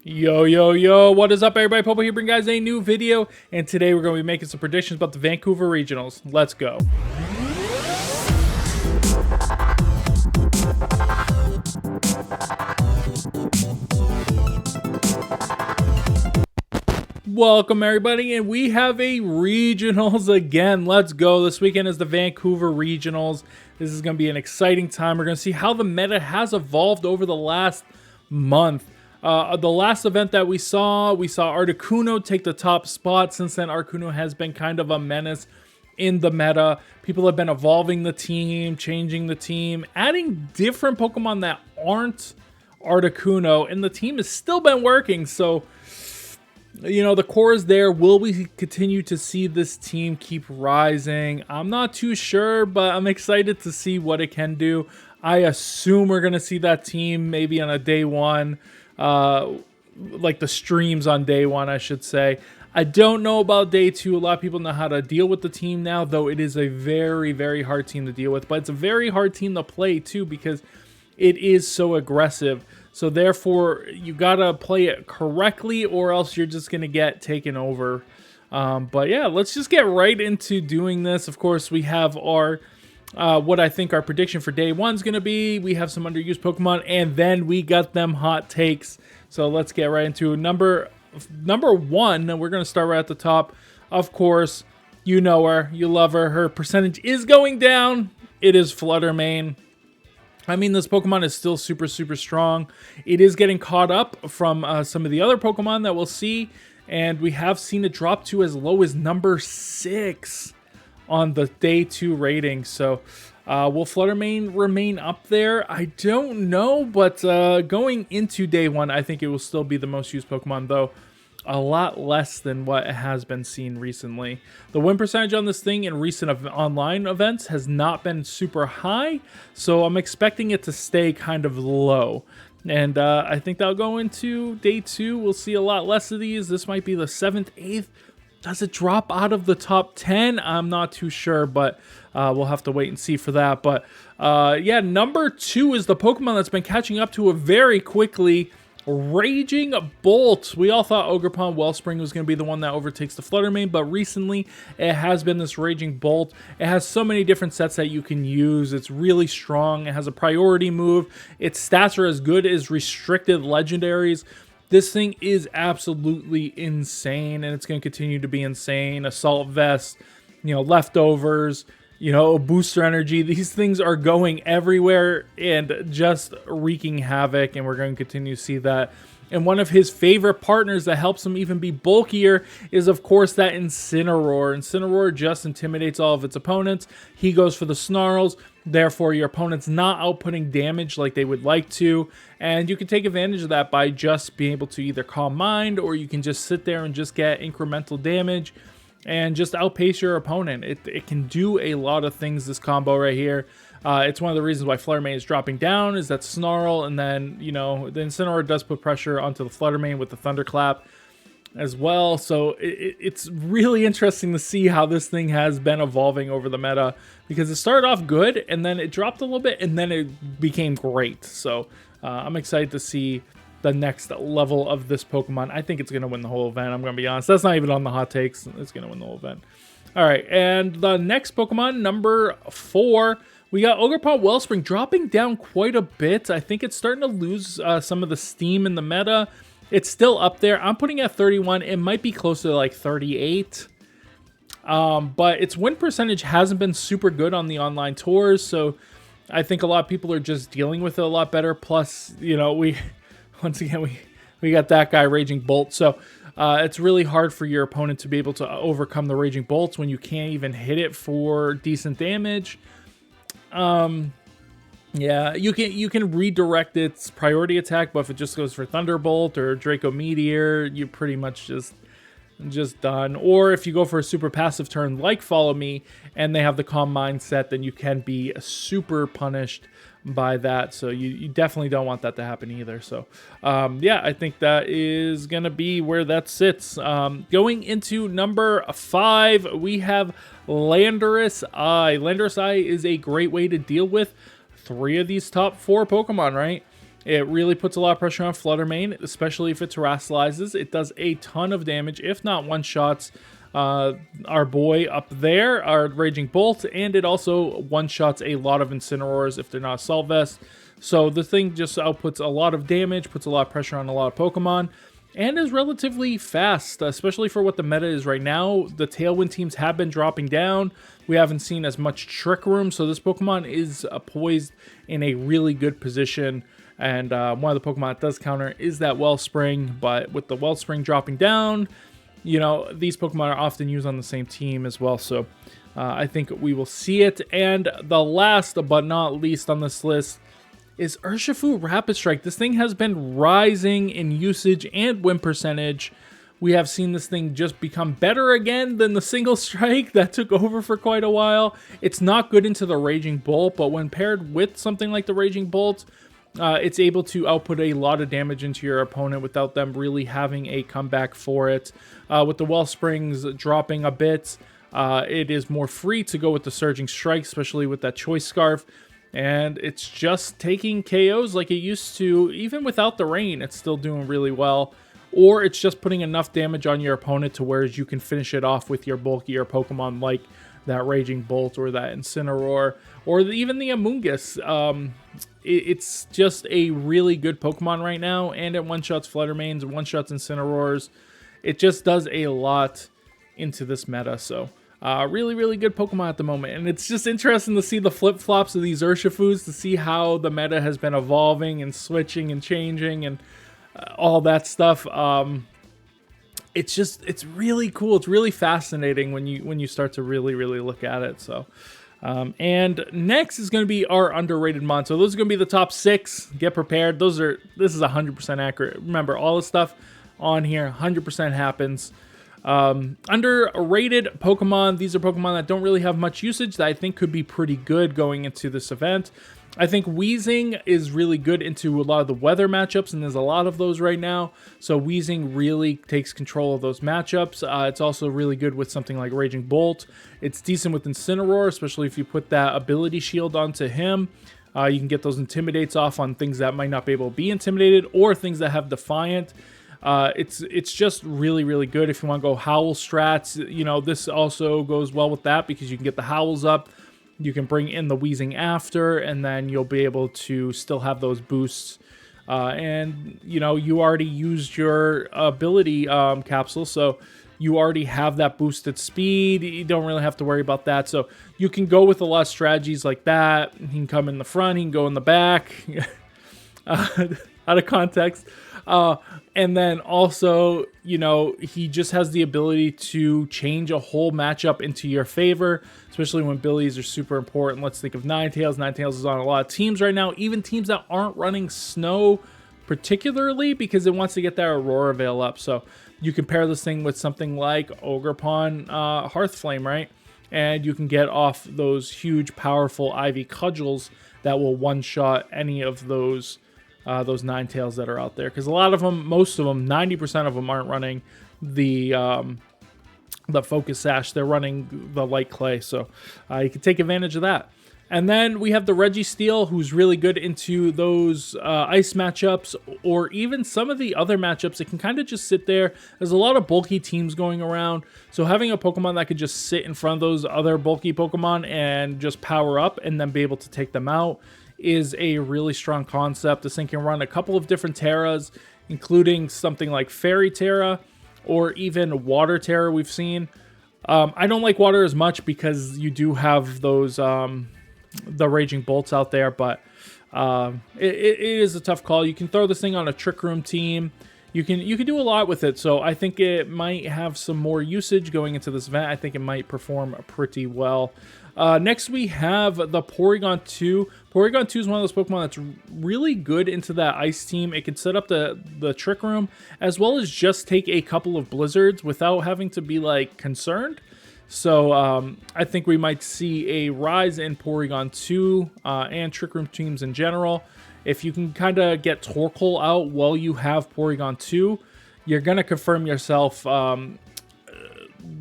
Yo, what is up, everybody? Popo here, bringing guys a new video, and today we're going to be making some predictions about the Vancouver Regionals. Let's go. Welcome, everybody, and we have a regionals again. Let's go. This weekend is the Vancouver Regionals. This is going to be an exciting time. We're going to see how the meta has evolved over the last month. The last event that we saw Articuno take the top spot. Since then, Articuno has been kind of a menace in the meta. People have been evolving the team, changing the team, adding different Pokemon that aren't Articuno, and the team has still been working. So, you know, the core is there. Will we continue to see this team keep rising? I'm not too sure, but I'm excited to see what it can do. I assume we're going to see that team maybe on a day one. Like the streams on day one, I should say. I don't know about day two. A lot of people know how to deal with the team now, though it is a very hard team to deal with. But it's a very hard team to play too, because it is so aggressive. So therefore, you gotta play it correctly, or else you're just gonna get taken over. But yeah, let's just get right into doing this. Of course, we have our what I think our prediction for day one is going to be. We have some underused Pokemon, and then we got them hot takes. So let's get right into number one. We're going to start right at the top. Of course, you know her, you love her. Her percentage is going down. It is Fluttermane. I mean, this Pokemon is still super strong. It is getting caught up from some of the other Pokemon that we'll see, and we have seen it drop to as low as number 6 on the day 2 rating. So will Fluttermane remain up there? I don't know, but going into day 1, I think it will still be the most used Pokemon, though a lot less than what has been seen recently. The win percentage on this thing in recent online events has not been super high, so I'm expecting it to stay kind of low. And I think that'll go into day 2. We'll see a lot less of these. This might be the 7th, 8th. Does it drop out of the top 10? I'm not too sure, but we'll have to wait and see for that. But yeah, number 2 is the Pokemon that's been catching up to it very quickly. Raging Bolt. We all thought Ogerpon Wellspring was going to be the one that overtakes the Fluttermane, but recently it has been this Raging Bolt. It has so many different sets that you can use. It's really strong. It has a priority move. Its stats are as good as restricted legendaries. This thing is absolutely insane, and it's going to continue to be insane. Assault Vest, you know, leftovers, you know, booster energy. These things are going everywhere and just wreaking havoc, and we're going to continue to see that. And one of his favorite partners that helps him even be bulkier is, of course, that Incineroar. Incineroar just intimidates all of its opponents. He goes for the Snarls. Therefore, your opponent's not outputting damage like they would like to. And you can take advantage of that by just being able to either Calm Mind, or you can just sit there and just get incremental damage and just outpace your opponent. It can do a lot of things, this combo right here. It's one of the reasons why Fluttermane is dropping down, is that Snarl, and then, you know, the Incineroar does put pressure onto the Fluttermane with the Thunderclap as well. So it's really interesting to see how this thing has been evolving over the meta, because it started off good, and then it dropped a little bit, and then it became great. So I'm excited to see the next level of this Pokemon. I think it's going to win the whole event. I'm going to be honest. That's not even on the hot takes. It's going to win the whole event. All right, and the next Pokemon, number 4, we got Ogerpon Wellspring dropping down quite a bit. I think it's starting to lose some of the steam in the meta. It's still up there. I'm putting it at 31. It might be closer to like 38. But its win percentage hasn't been super good on the online tours, so I think a lot of people are just dealing with it a lot better. Plus, you know, once again, we got that guy, Raging Bolt. So it's really hard for your opponent to be able to overcome the Raging Bolts when you can't even hit it for decent damage. Yeah, you can redirect its priority attack, but if it just goes for Thunderbolt or Draco Meteor, you're pretty much just done. Or if you go for a super passive turn like Follow Me, and they have the Calm Mind set, then you can be super punished by that. So you definitely don't want that to happen either. So yeah, I think that is gonna be where that sits. Going into number 5, we have Landorus Eye. Landorus Eye is a great way to deal with 3 of these top 4 Pokemon, right? It really puts a lot of pressure on Fluttermane, especially if it terastallizes. It does a ton of damage, if not one-shots our boy up there, our Raging Bolt, and it also one-shots a lot of Incineroars if they're not Assault Vest. So the thing just outputs a lot of damage, puts a lot of pressure on a lot of Pokemon, and is relatively fast, especially for what the meta is right now. The Tailwind teams have been dropping down. We haven't seen as much Trick Room, so this Pokemon is poised in a really good position. And one of the Pokemon that does counter is that Wellspring, but with the Wellspring dropping down, you know, these Pokemon are often used on the same team as well. So I think we will see it. And the last but not least on this list is Urshifu Rapid Strike. This thing has been rising in usage and win percentage. We have seen this thing just become better again than the Single Strike that took over for quite a while. It's not good into the Raging Bolt, but when paired with something like the Raging Bolt, it's able to output a lot of damage into your opponent without them really having a comeback for it. With the Wellsprings dropping a bit, it is more free to go with the Surging Strike, especially with that Choice Scarf. And it's just taking KOs like it used to. Even without the rain, it's still doing really well. Or it's just putting enough damage on your opponent to where you can finish it off with your bulkier Pokemon like that Raging Bolt or that Incineroar or even the Amoonguss. It's just a really good Pokemon right now, and it one-shots Fluttermanes, one-shots Incineroars. It just does a lot into this meta, so really, really good Pokemon at the moment. And it's just interesting to see the flip-flops of these Urshifus, to see how the meta has been evolving and switching and changing and all that stuff. It's really cool. It's really fascinating when you start to really, really look at it. So, and next is going to be our underrated mon. So those are going to be the top 6. Get prepared. This is 100% accurate. Remember, all the stuff on here 100% happens. Underrated Pokemon. These are Pokemon that don't really have much usage that I think could be pretty good going into this event. I think Weezing is really good into a lot of the weather matchups, and there's a lot of those right now. So Weezing really takes control of those matchups. It's also really good with something like Raging Bolt. It's decent with Incineroar, especially if you put that ability shield onto him. You can get those Intimidates off on things that might not be able to be intimidated or things that have Defiant. It's just really, really good if you want to go Howl strats. You know, this also goes well with that because you can get the Howls up. You can bring in the Weezing after, and then you'll be able to still have those boosts. And, you know, you already used your ability capsule, so you already have that boosted speed. You don't really have to worry about that. So you can go with a lot of strategies like that. He can come in the front, he can go in the back. Out of context. And then also, you know, he just has the ability to change a whole matchup into your favor, especially when abilities are super important. Let's think of Ninetales. Ninetales is on a lot of teams right now, even teams that aren't running Snow particularly, because it wants to get that Aurora Veil up. So you can pair this thing with something like Ogerpon Hearthflame, right? And you can get off those huge, powerful Ivy Cudgels that will one-shot any of those Ninetales that are out there, because a lot of them, most of them, 90% of them aren't running the Focus Sash. They're running the Light Clay, so you can take advantage of that. And then we have the Registeel, who's really good into those ice matchups, or even some of the other matchups. It can kind of just sit there. There's a lot of bulky teams going around, so having a Pokemon that could just sit in front of those other bulky Pokemon and just power up and then be able to take them out is a really strong concept. This thing can run a couple of different Terras, including something like Fairy Terra or even Water Terra we've seen. I don't like Water as much because you do have those the Raging Bolts out there, but it is a tough call. You can throw this thing on a Trick Room team. You can do a lot with it, so I think it might have some more usage going into this event. I think it might perform pretty well. Next, we have the Porygon 2. Porygon 2 is one of those Pokemon that's really good into that Ice team. It can set up the Trick Room, as well as just take a couple of Blizzards without having to be, like, concerned. So, I think we might see a rise in Porygon 2 and Trick Room teams in general. If you can kind of get Torkoal out while you have Porygon 2, you're going to confirm yourself,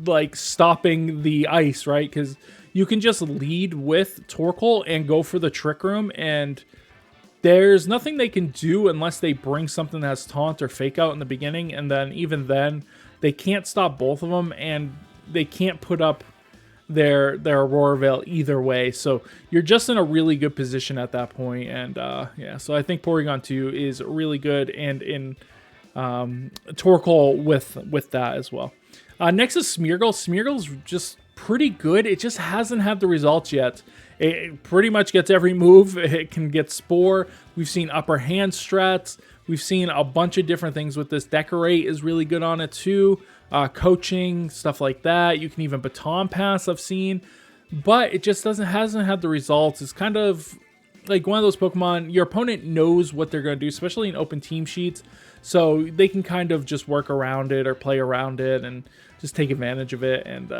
like, stopping the Ice, right? Because you can just lead with Torkoal and go for the Trick Room, and there's nothing they can do unless they bring something that has taunt or fake out in the beginning, and then even then, they can't stop both of them, and they can't put up their Aurora Veil either way. So you're just in a really good position at that point, and yeah, so I think Porygon 2 is really good, and in Torkoal with that as well. Next is Smeargle. Smeargle's just pretty good. It just hasn't had the results yet. It pretty much gets every move. It can get Spore. We've seen upper hand strats. We've seen a bunch of different things with this. Decorate is really good on it too. Coaching, stuff like that. You can even Baton Pass, I've seen. But it just hasn't had the results. It's kind of like one of those Pokemon, your opponent knows what they're going to do, especially in open team sheets. So they can kind of just work around it or play around it and just take advantage of it. And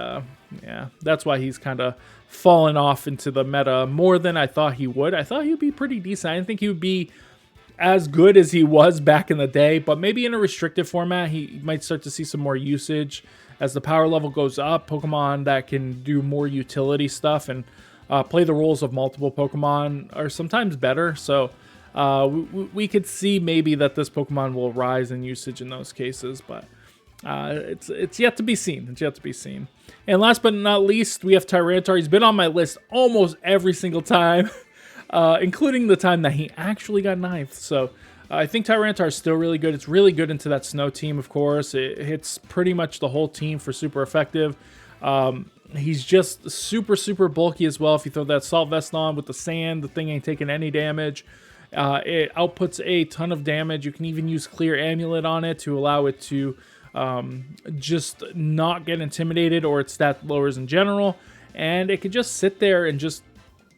yeah, that's why he's kind of fallen off into the meta more than I thought he would. I thought he would be pretty decent. I didn't think he would be as good as he was back in the day, but maybe in a restricted format, he might start to see some more usage as the power level goes up. Pokemon that can do more utility stuff and play the roles of multiple Pokemon are sometimes better. So we could see maybe that this Pokemon will rise in usage in those cases, but it's yet to be seen. It's yet to be seen. And last but not least, we have Tyranitar. He's been on my list almost every single time, including the time that he actually got 9th. So I think Tyranitar is still really good. It's really good into that snow team, of course. It hits pretty much the whole team for super effective. He's just super, super bulky as well. If you throw that Salt Vest on with the sand, the thing ain't taking any damage. It outputs a ton of damage. You can even use Clear Amulet on it to allow it to just not get intimidated or its stat lowers in general. And it could just sit there and just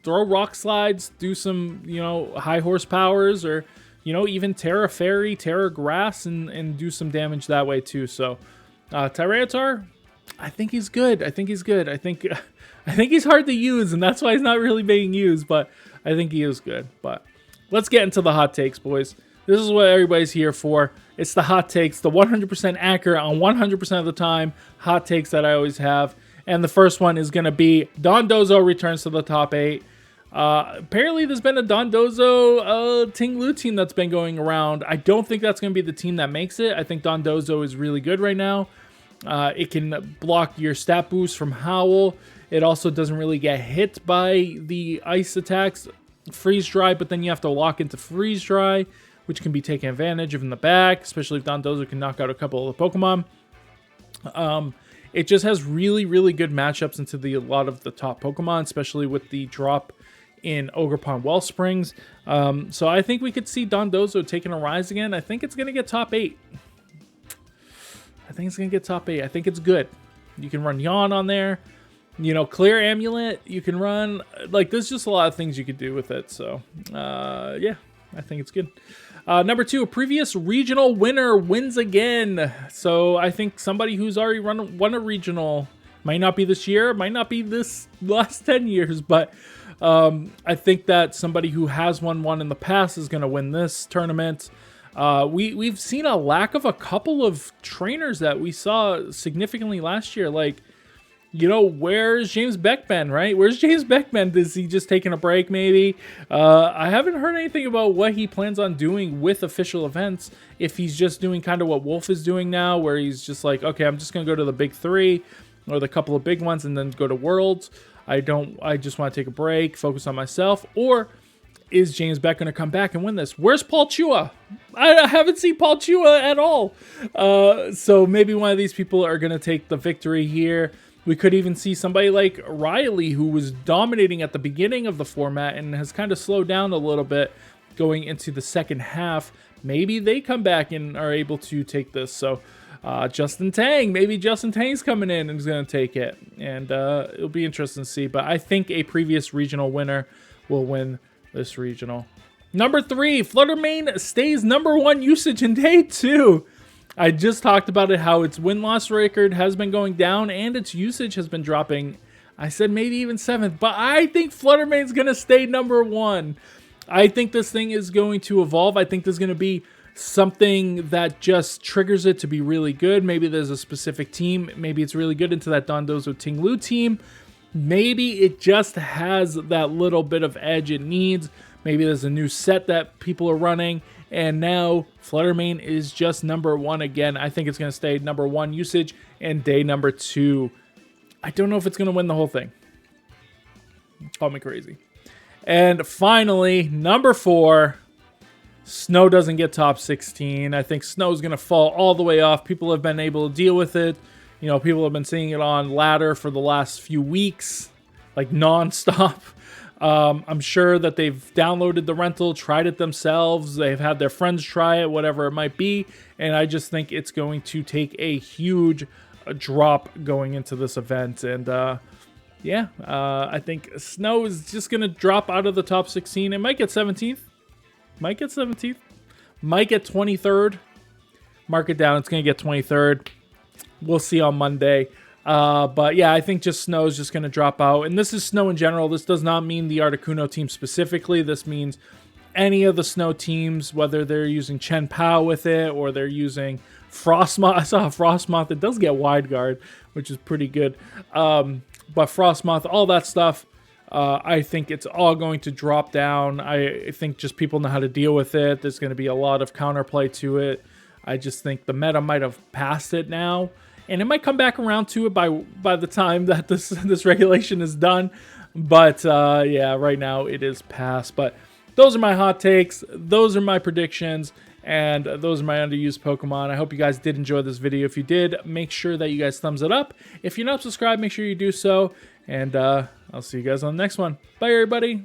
throw rock slides, do some, high horsepowers, or, even Terra Fairy, Terra Grass, and do some damage that way too. So Tyranitar, I think he's good. I think he's good. I think he's hard to use, and that's why he's not really being used, but I think he is good. But let's get into the hot takes, boys. This is what everybody's here for. It's the hot takes, the 100% accurate on 100% of the time hot takes that I always have. And the first one is going to be Dondozo returns to the top 8. Apparently, there's been a Dondozo Ting-Lu team that's been going around. I don't think that's going to be the team that makes it. I think Dondozo is really good right now. It can block your stat boost from Howl. It also doesn't really get hit by the ice attacks. Freeze Dry, but then you have to lock into Freeze Dry, which can be taken advantage of in the back, especially if Dondozo can knock out a couple of the Pokemon. It just has really, really good matchups into a lot of the top Pokemon, especially with the drop in Ogerpon Wellsprings. So I think we could see Dondozo taking a rise again. I think it's going to get top 8. I think it's going to get top 8. I think it's good. You can run Yawn on there. Clear Amulet, you can run. Like, there's just a lot of things you could do with it. So, yeah, I think it's good. Number 2, a previous regional winner wins again. So I think somebody who's already won a regional, might not be this year, might not be this last 10 years, but I think that somebody who has won one in the past is going to win this tournament. We've seen a lack of a couple of trainers that we saw significantly last year. Like, where's James Beckman, right? Where's James Beckman? Is he just taking a break, maybe? I haven't heard anything about what he plans on doing with official events. If he's just doing kind of what Wolf is doing now, where he's just like, okay, I'm just going to go to the big 3 or the couple of big ones and then go to Worlds. I just want to take a break, focus on myself. Or is James Beck going to come back and win this? Where's Paul Chua? I haven't seen Paul Chua at all. So maybe one of these people are going to take the victory here. We could even see somebody like Riley, who was dominating at the beginning of the format and has kind of slowed down a little bit going into the second half. Maybe they come back and are able to take this. So Justin Tang, maybe Justin Tang's coming in and is going to take it. And it'll be interesting to see. But I think a previous regional winner will win this regional. Number 3, Fluttermane stays number 1 usage in day 2. I just talked about it, how its win-loss record has been going down and its usage has been dropping. I said maybe even 7th, but I think Fluttermane's going to stay number 1. I think this thing is going to evolve. I think there's going to be something that just triggers it to be really good. Maybe there's a specific team. Maybe it's really good into that Dondozo Ting-Lu team. Maybe it just has that little bit of edge it needs. Maybe there's a new set that people are running, and now Fluttermane is just number 1 again. I think it's going to stay number 1 usage and day number 2. I don't know if it's going to win the whole thing. Call me crazy. And finally, number 4, Snow doesn't get top 16. I think Snow's going to fall all the way off. People have been able to deal with it. You know, people have been seeing it on ladder for the last few weeks, like nonstop. I'm sure that they've downloaded the rental, tried it themselves. They've had their friends try it, whatever it might be. And I just think it's going to take a huge drop going into this event. And yeah, I think Snow is just going to drop out of the top 16. It might get 17th. Might get 17th. Might get 23rd. Mark it down. It's going to get 23rd. We'll see on Monday. But yeah, I think just Snow is just going to drop out. And this is Snow in general. This does not mean the Articuno team specifically. This means any of the Snow teams, whether they're using Chen Pao with it or they're using Frostmoth. I saw a Frostmoth that does get wide guard, which is pretty good. But Frostmoth, all that stuff, I think it's all going to drop down. I think just people know how to deal with it. There's going to be a lot of counterplay to it. I just think the meta might have passed it now. And it might come back around to it by the time that this regulation is done. But yeah, right now it is past. But those are my hot takes. Those are my predictions. And those are my underused Pokemon. I hope you guys did enjoy this video. If you did, make sure that you guys thumbs it up. If you're not subscribed, make sure you do so. And I'll see you guys on the next one. Bye, everybody.